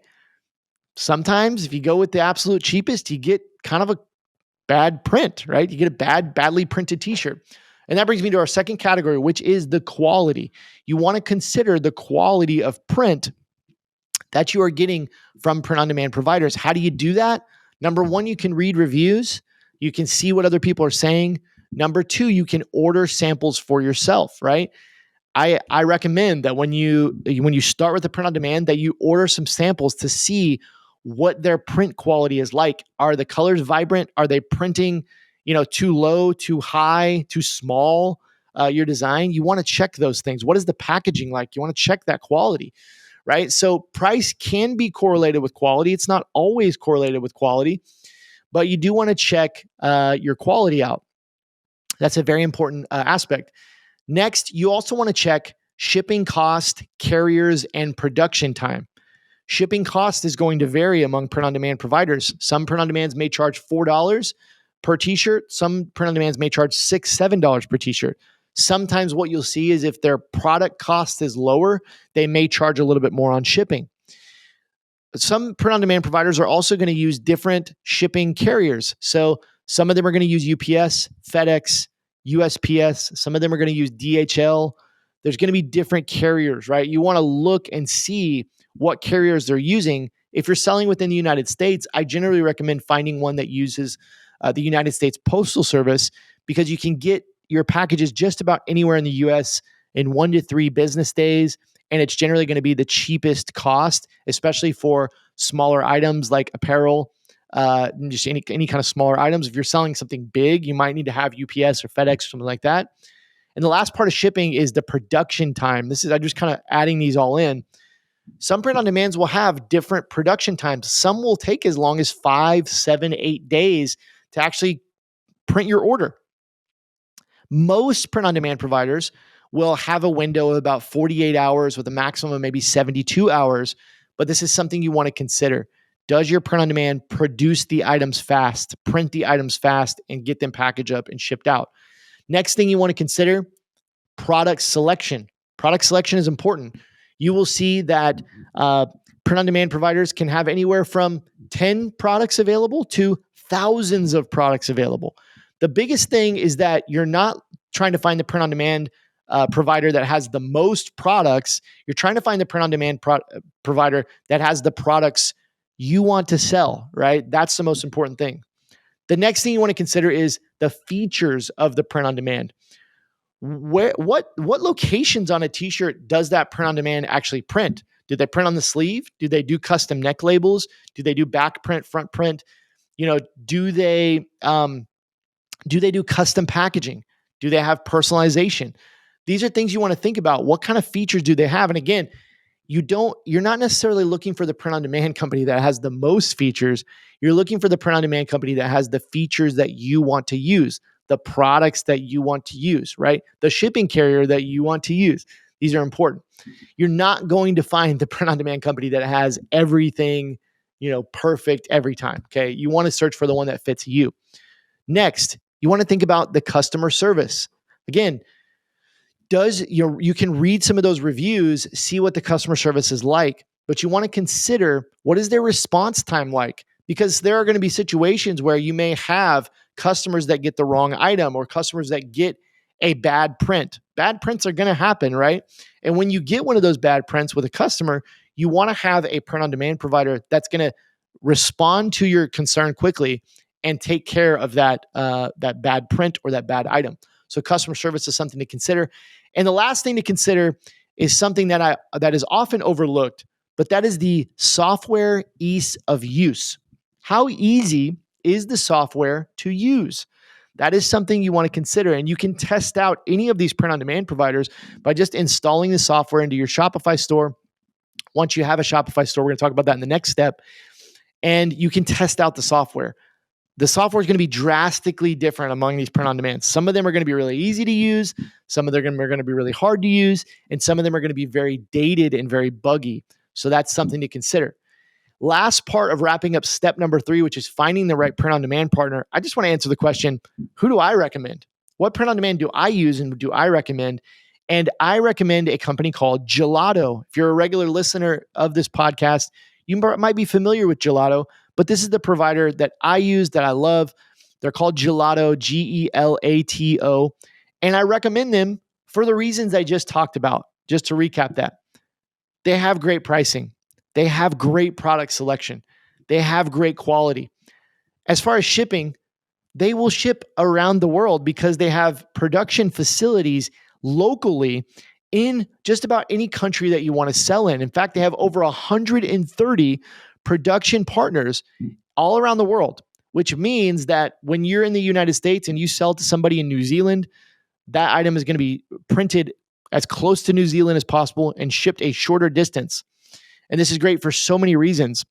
Sometimes if you go with the absolute cheapest, you get kind of a bad print, right? You get a badly printed t-shirt. And that brings me to our second category, which is the quality. You want to consider the quality of print that you are getting from print-on-demand providers. How do you do that? Number one, you can read reviews. You can see what other people are saying. Number two, you can order samples for yourself, right? I recommend that when you start with the print-on-demand, that you order some samples to see what their print quality is like. Are the colors vibrant? Are they printing, too low, too high, too small? Your design, you want to check those things. What is the packaging like? You want to check that quality. Right? So price can be correlated with quality. It's not always correlated with quality, but you do want to check your quality out. That's a very important aspect. Next, you also want to check shipping cost, carriers, and production time. Shipping cost is going to vary among print-on-demand providers. Some print-on-demands may charge $4 per t-shirt. Some print-on-demands may charge $6, $7 per t-shirt. Sometimes what you'll see is if their product cost is lower, they may charge a little bit more on shipping. Some print-on-demand providers are also going to use different shipping carriers. So some of them are going to use UPS, FedEx, USPS. Some of them are going to use DHL. There's going to be different carriers, right? You want to look and see what carriers they're using. If you're selling within the United States, I generally recommend finding one that uses the United States Postal Service because you can get your packages just about anywhere in the US in 1 to 3 business days. And it's generally going to be the cheapest cost, especially for smaller items like apparel, just any kind of smaller items. If you're selling something big, you might need to have UPS or FedEx or something like that. And the last part of shipping is the production time. I'm just kind of adding these all in. Some print on demands will have different production times. Some will take as long as 5, 7, 8 days to actually print your order. Most print-on-demand providers will have a window of about 48 hours with a maximum of maybe 72 hours, but this is something you want to consider. Does your print-on-demand produce the items fast, print the items fast, and get them packaged up and shipped out? Next thing you want to consider, product selection. Product selection is important. You will see that print-on-demand providers can have anywhere from 10 products available to thousands of products available. The biggest thing is that you're not trying to find the print-on-demand provider that has the most products. You're trying to find the print-on-demand provider that has the products you want to sell, right? That's the most important thing. The next thing you want to consider is the features of the print-on-demand. What locations on a t-shirt does that print-on-demand actually print? Do they print on the sleeve? Do they do custom neck labels? Do they do back print, front print? Do they do custom packaging? Do they have personalization? These are things you want to think about. What kind of features do they have? And again, you're not necessarily looking for the print on demand company that has the most features. You're looking for the print on demand company that has the features that you want to use, the products that you want to use, right? The shipping carrier that you want to use. These are important. You're not going to find the print on demand company that has everything, perfect every time. Okay. You want to search for the one that fits you. Next, you want to think about the customer service. Again, you can read some of those reviews, see what the customer service is like, but you want to consider what is their response time like? Because there are going to be situations where you may have customers that get the wrong item or customers that get a bad print. Bad prints are going to happen, right? And when you get one of those bad prints with a customer, you want to have a print on demand provider that's going to respond to your concern quickly and take care of that bad print or that bad item. So customer service is something to consider. And the last thing to consider is something that is often overlooked, but that is the software ease of use. How easy is the software to use? That is something you want to consider. And you can test out any of these print on demand providers by just installing the software into your Shopify store. Once you have a Shopify store, we're going to talk about that in the next step. And you can test out the software. The software is going to be drastically different among these print on demand. Some of them are going to be really easy to use. Some of them are going to be really hard to use. And some of them are going to be very dated and very buggy. So that's something to consider. Last part of wrapping up step number 3, which is finding the right print on demand partner. I just want to answer the question, who do I recommend? What print on demand do I use and do I recommend? And I recommend a company called Gelato. If you're a regular listener of this podcast, you might be familiar with Gelato, but this is the provider that I use that I love. They're called Gelato, Gelato. And I recommend them for the reasons I just talked about. Just to recap that, they have great pricing. They have great product selection. They have great quality. As far as shipping, they will ship around the world because they have production facilities locally in just about any country that you want to sell in. In fact, they have over 130 production partners all around the world, which means that when you're in the United States and you sell to somebody in New Zealand, that item is going to be printed as close to New Zealand as possible and shipped a shorter distance. And this is great for so many reasons.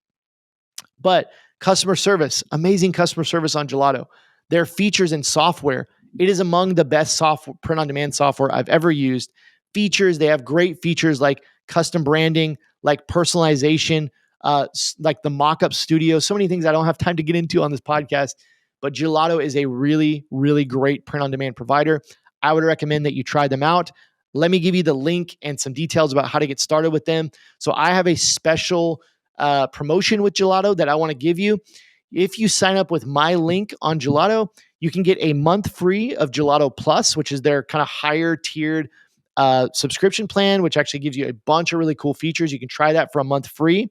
But customer service, amazing customer service on Gelato. Their features and software, it is among the best software, print-on-demand software I've ever used. Features, they have great features like custom branding, like personalization, like the mock-up studio. So many things I don't have time to get into on this podcast. But Gelato is a really, really great print-on-demand provider. I would recommend that you try them out. Let me give you the link and some details about how to get started with them. So I have a special promotion with Gelato that I want to give you. If you sign up with my link on Gelato, you can get a month free of Gelato Plus, which is their kind of higher tiered subscription plan, which actually gives you a bunch of really cool features. You can try that for a month free.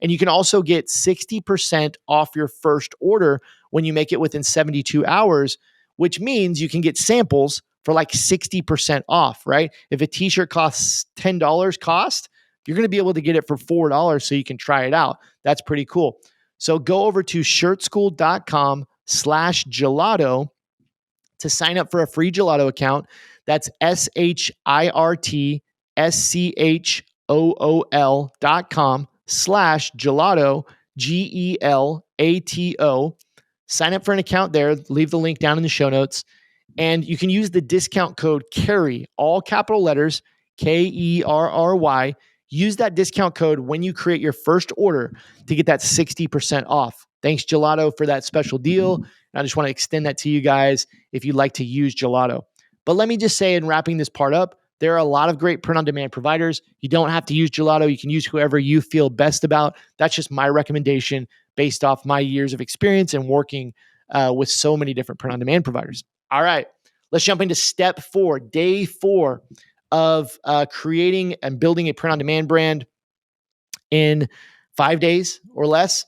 And you can also get 60% off your first order when you make it within 72 hours, which means you can get samples for like 60% off, right? If a t-shirt costs $10 you're going to be able to get it for $4 so you can try it out. That's pretty cool. So go over to shirtschool.com/gelato to sign up for a free Gelato account. That's shirtschhool.com/gelato, Gelato. Sign up for an account there. Leave the link down in the show notes. And you can use the discount code Kerry, all capital letters, Kerry. Use that discount code when you create your first order to get that 60% off. Thanks, Gelato, for that special deal. And I just want to extend that to you guys if you'd like to use Gelato. But let me just say, in wrapping this part up, there are a lot of great print-on-demand providers. You don't have to use Gelato. You can use whoever you feel best about. That's just my recommendation based off my years of experience and working with so many different print-on-demand providers. All right, let's jump into step 4, day 4 of creating and building a print-on-demand brand in 5 days or less.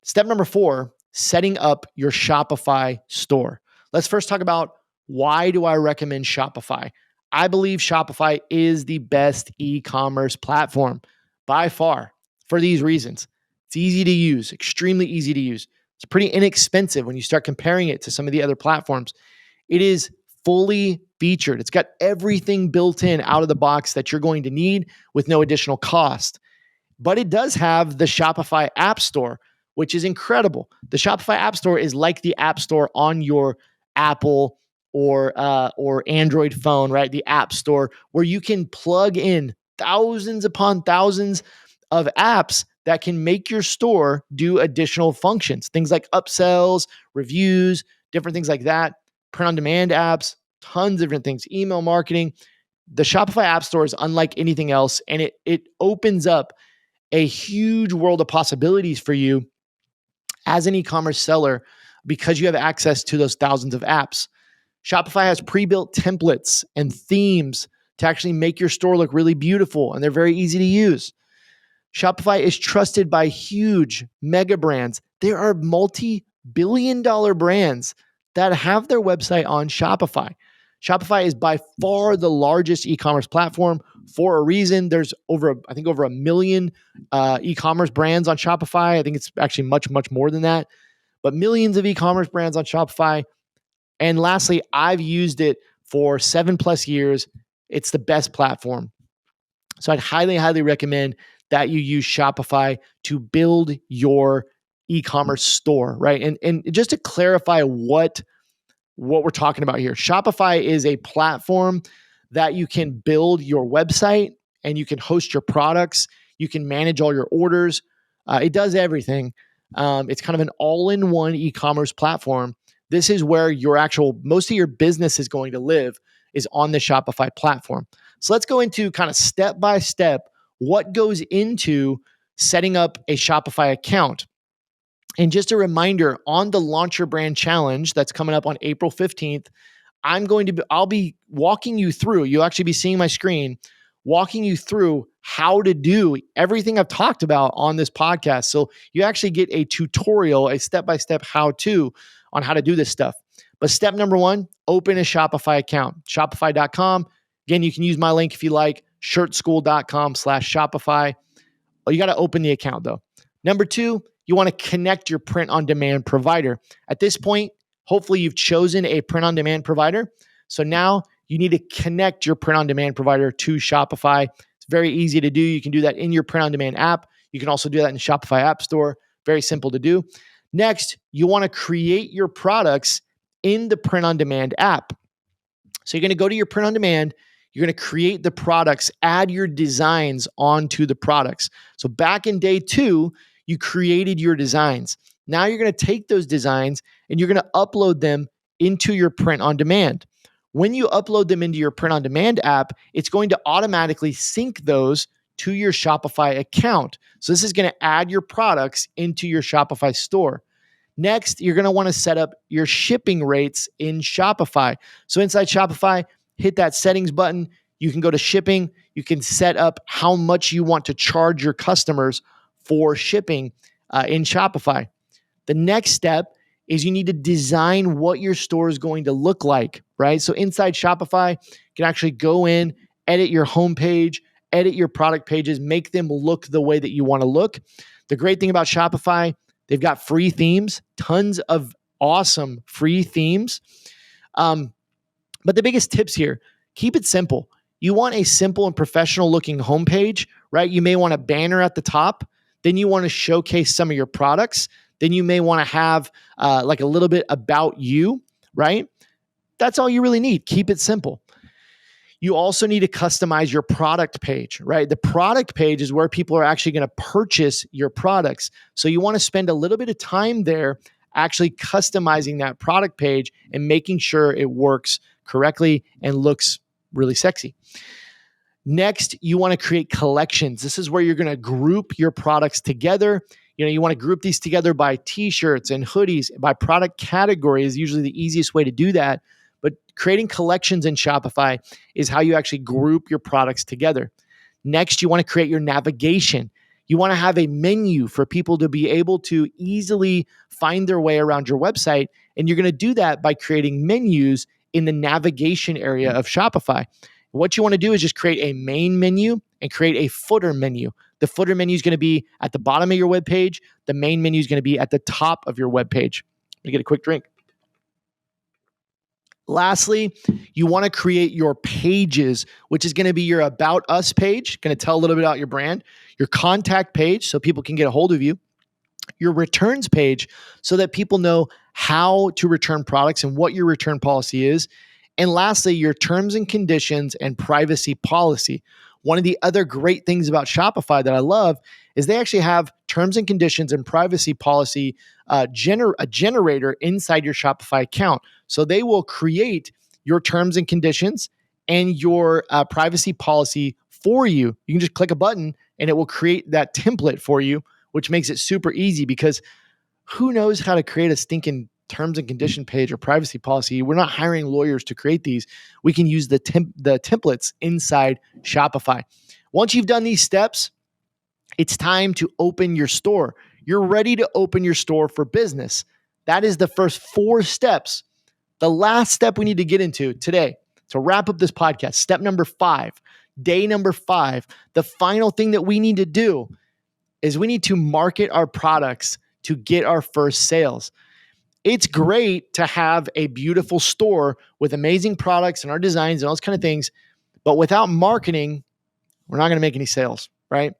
Step number 4, setting up your Shopify store. Let's first talk about, why do I recommend Shopify? I believe Shopify is the best e-commerce platform by far for these reasons. It's easy to use, extremely easy to use. It's pretty inexpensive when you start comparing it to some of the other platforms. It is fully featured. It's got everything built in out of the box that you're going to need with no additional cost. But it does have the Shopify App Store, which is incredible. The Shopify App Store is like the App Store on your Apple or Android phone, right? The App Store, where you can plug in thousands upon thousands of apps that can make your store do additional functions. Things like upsells, reviews, different things like that, print on demand apps, tons of different things, email marketing. The Shopify App Store is unlike anything else, and it opens up a huge world of possibilities for you as an e-commerce seller because you have access to those thousands of apps. Shopify has pre-built templates and themes to actually make your store look really beautiful, and they're very easy to use. Shopify is trusted by huge mega brands. There are multi-billion-dollar brands that have their website on Shopify. Shopify is by far the largest e-commerce platform for a reason. There's over a million e-commerce brands on Shopify. I think it's actually much, much more than that, but millions of e-commerce brands on Shopify. And lastly, I've used it for 7+ years. It's the best platform. So I'd highly, highly recommend that you use Shopify to build your e-commerce store, right? And just to clarify what we're talking about here, Shopify is a platform that you can build your website and you can host your products. You can manage all your orders. It does everything. It's kind of an all-in-one e-commerce platform. This is where most of your business is going to live, is on the Shopify platform. So let's go into kind of step by step what goes into setting up a Shopify account. And just a reminder, on the Launch Your Brand Challenge that's coming up on April 15th, I'll be walking you through, you'll actually be seeing my screen, walking you through how to do everything I've talked about on this podcast. So you actually get a tutorial, a step-by-step how-to on how to do this stuff. But step number one, open a Shopify account, shopify.com. Again, you can use my link if you like, shirtschool.com/Shopify. Oh, you got to open the account though. Number two, you want to connect your print on demand provider. At this point, hopefully you've chosen a print on demand provider. So now you need to connect your print on demand provider to Shopify. It's very easy to do. You can do that in your print on demand app. You can also do that in the Shopify App Store. Very simple to do. Next, you want to create your products in the print on demand app. So you're going to go to your print on demand. You're going to create the products, add your designs onto the products. So back in day 2, you created your designs. Now you're going to take those designs and you're going to upload them into your print on demand. When you upload them into your print on demand app, it's going to automatically sync those to your Shopify account. So this is going to add your products into your Shopify store. Next, you're going to want to set up your shipping rates in Shopify. So inside Shopify, hit that settings button. You can go to shipping. You can set up how much you want to charge your customers for shipping in Shopify. The next step is you need to design what your store is going to look like, right? So inside Shopify, you can actually go in, edit your homepage, edit your product pages, make them look the way that you want to look. The great thing about Shopify, they've got free themes, tons of awesome free themes. But the biggest tips here, keep it simple. You want a simple and professional looking homepage, right? You may want a banner at the top. Then you want to showcase some of your products. Then you may want to have like a little bit about you, right? That's all you really need. Keep it simple. You also need to customize your product page, right? The product page is where people are actually going to purchase your products. So you want to spend a little bit of time there actually customizing that product page and making sure it works correctly and looks really sexy. Next, you want to create collections. This is where you're going to group your products together. You want to group these together by t-shirts and hoodies, by product category is usually the easiest way to do that. But creating collections in Shopify is how you actually group your products together. Next, you want to create your navigation. You want to have a menu for people to be able to easily find their way around your website. And you're going to do that by creating menus in the navigation area of Shopify. What you want to do is just create a main menu and create a footer menu. The footer menu is going to be at the bottom of your web page. The main menu is going to be at the top of your web page. Let me get a quick drink. Lastly, you want to create your pages, which is going to be your About Us page, going to tell a little bit about your brand, your contact page so people can get a hold of you, your returns page so that people know how to return products and what your return policy is. And lastly, your terms and conditions and privacy policy. One of the other great things about Shopify that I love is they actually have terms and conditions and privacy policy a generator inside your Shopify account. So they will create your terms and conditions and your privacy policy for you. You can just click a button and it will create that template for you, which makes it super easy because who knows how to create a stinking terms and condition page or privacy policy? We're not hiring lawyers to create these. We can use the templates inside Shopify. Once you've done these steps, it's time to open your store. You're ready to open your store for business. That is the first 4 steps. The last step we need to get into today to wrap up this podcast, step number 5, day number 5, the final thing that we need to do is we need to market our products to get our first sales. It's great to have a beautiful store with amazing products and our designs and all those kind of things, but without marketing, we're not going to make any sales, right?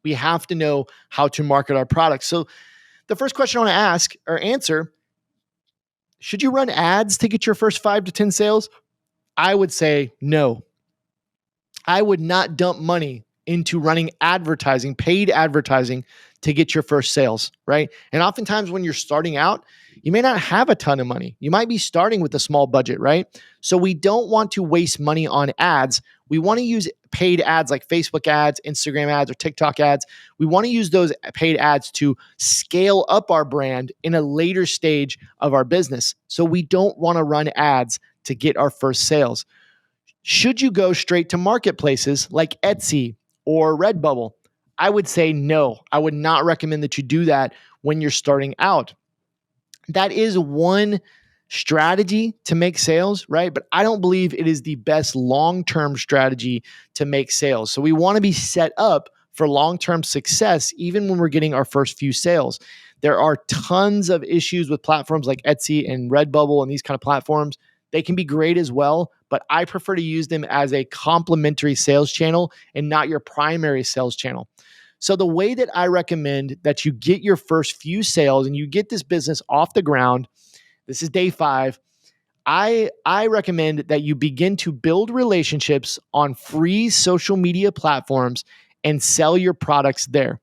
We have to know how to market our products. So the first question I want to ask or answer, should you run ads to get your first 5 to 10 sales? I would say no. I would not dump money into running advertising, paid advertising to get your first sales, right? And oftentimes when you're starting out, you may not have a ton of money. You might be starting with a small budget, right? So we don't want to waste money on ads. We want to use paid ads like Facebook ads, Instagram ads, or TikTok ads. We want to use those paid ads to scale up our brand in a later stage of our business. So we don't want to run ads to get our first sales. Should you go straight to marketplaces like Etsy or Redbubble? I would say no. I would not recommend that you do that when you're starting out. That is one strategy to make sales, right? But I don't believe it is the best long-term strategy to make sales. So we want to be set up for long-term success, even when we're getting our first few sales. There are tons of issues with platforms like Etsy and Redbubble and these kind of platforms. They can be great as well, but I prefer to use them as a complementary sales channel and not your primary sales channel. So the way that I recommend that you get your first few sales and you get this business off the ground, this is day 5. I recommend that you begin to build relationships on free social media platforms and sell your products there.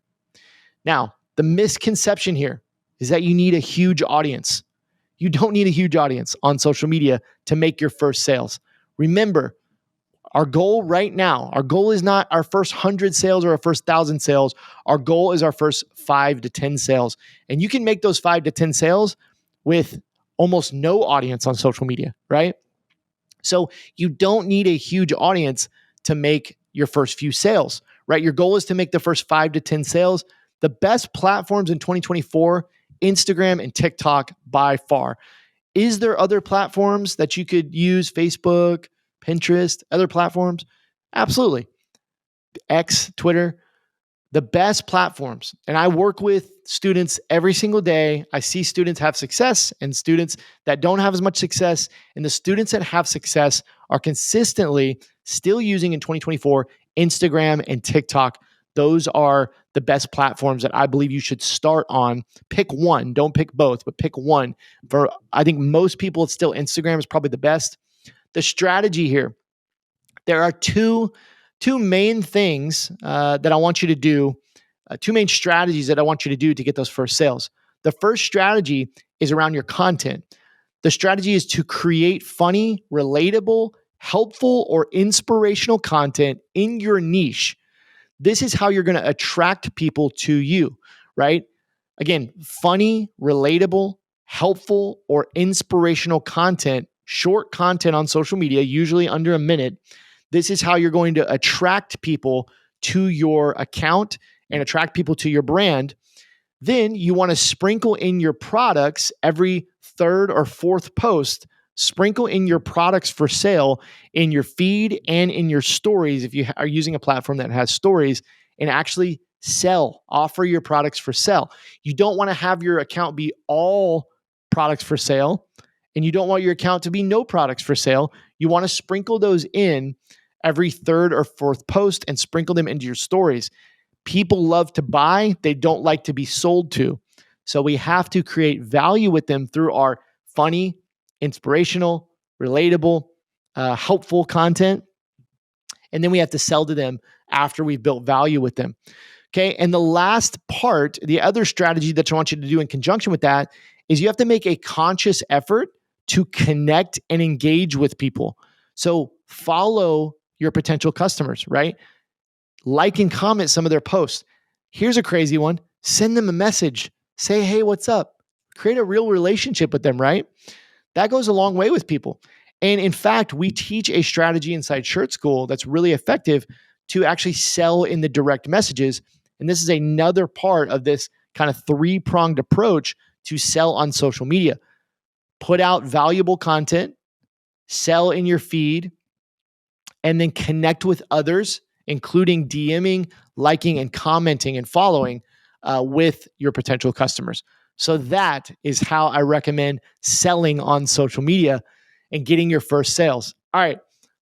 Now, the misconception here is that you need a huge audience. You don't need a huge audience on social media to make your first sales. Remember, our goal right now, our goal is not our first 100 sales or our first 1,000 sales. Our goal is our first 5 to 10 sales. And you can make those 5 to 10 sales with almost no audience on social media, right? So you don't need a huge audience to make your first few sales, right? Your goal is to make the first 5 to 10 sales. The best platforms in 2024, Instagram and TikTok by far. Is there other platforms that you could use? Facebook, Pinterest, other platforms? Absolutely. X, Twitter, the best platforms. And I work with students every single day. I see students have success and students that don't have as much success. And the students that have success are consistently still using in 2024 Instagram and TikTok. Those are the best platforms that I believe you should start on. Pick one. Don't pick both, but pick one. For I think most people, it's still Instagram is probably the best. The strategy here, there are two main things that I want you to do, 2 main strategies that I want you to do to get those first sales. The first strategy is around your content. The strategy is to create funny, relatable, helpful, or inspirational content in your niche. This is how you're going to attract people to you, right? Again, funny, relatable, helpful, or inspirational content, short content on social media, usually under a minute. This is how you're going to attract people to your account and attract people to your brand. Then you want to sprinkle in your products every 3rd or 4th post. Sprinkle in your products for sale in your feed and in your stories if you are using a platform that has stories, and actually offer your products for sale. You don't want to have your account be all products for sale and you don't want your account to be no products for sale, you want to sprinkle those in every third or fourth post and sprinkle them into your stories. People love to buy, they don't like to be sold to. So we have to create value with them through our funny, inspirational, relatable, helpful content. And then we have to sell to them after we've built value with them. Okay. And the last part, the other strategy that I want you to do in conjunction with that is you have to make a conscious effort to connect and engage with people. So follow your potential customers, right? Like and comment some of their posts. Here's a crazy one. Send them a message. Say, hey, what's up? Create a real relationship with them, right? That goes a long way with people. And in fact, we teach a strategy inside Shirt School that's really effective to actually sell in the direct messages. And this is another part of this kind of three-pronged approach to sell on social media. Put out valuable content, sell in your feed, and then connect with others, including DMing, liking, and commenting and following with your potential customers. So that is how I recommend selling on social media and getting your first sales. All right,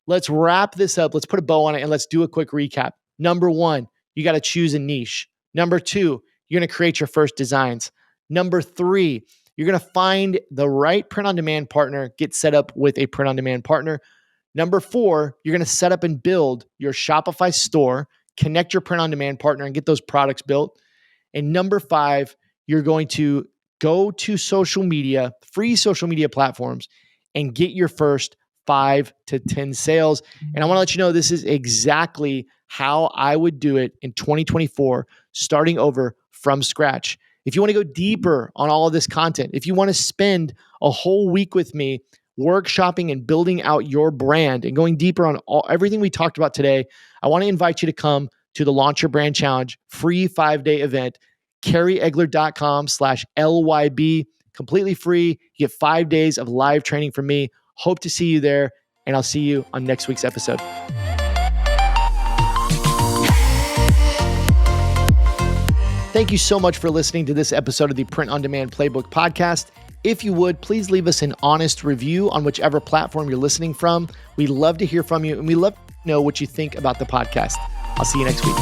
let's wrap this up. Let's put a bow on it and let's do a quick recap. Number one, you got to choose a niche. Number two, you're going to create your first designs. Number three, you're going to find the right print-on-demand partner, get set up with a print-on-demand partner. Number four, you're going to set up and build your Shopify store, connect your print-on-demand partner, and get those products built. And number five, you're going to go to social media, free social media platforms, and get your first 5 to 10 sales. And I want to let you know this is exactly how I would do it in 2024, starting over from scratch. If you want to go deeper on all of this content, if you want to spend a whole week with me workshopping and building out your brand and going deeper on everything we talked about today, I want to invite you to come to the Launch Your Brand Challenge free 5-day event, kerryegeler.com/LYB, completely free. You get 5 days of live training from me. Hope to see you there, and I'll see you on next week's episode. Thank you so much for listening to this episode of the Print on Demand Playbook podcast. If you would, please leave us an honest review on whichever platform you're listening from. We love to hear from you, and we love to know what you think about the podcast. I'll see you next week.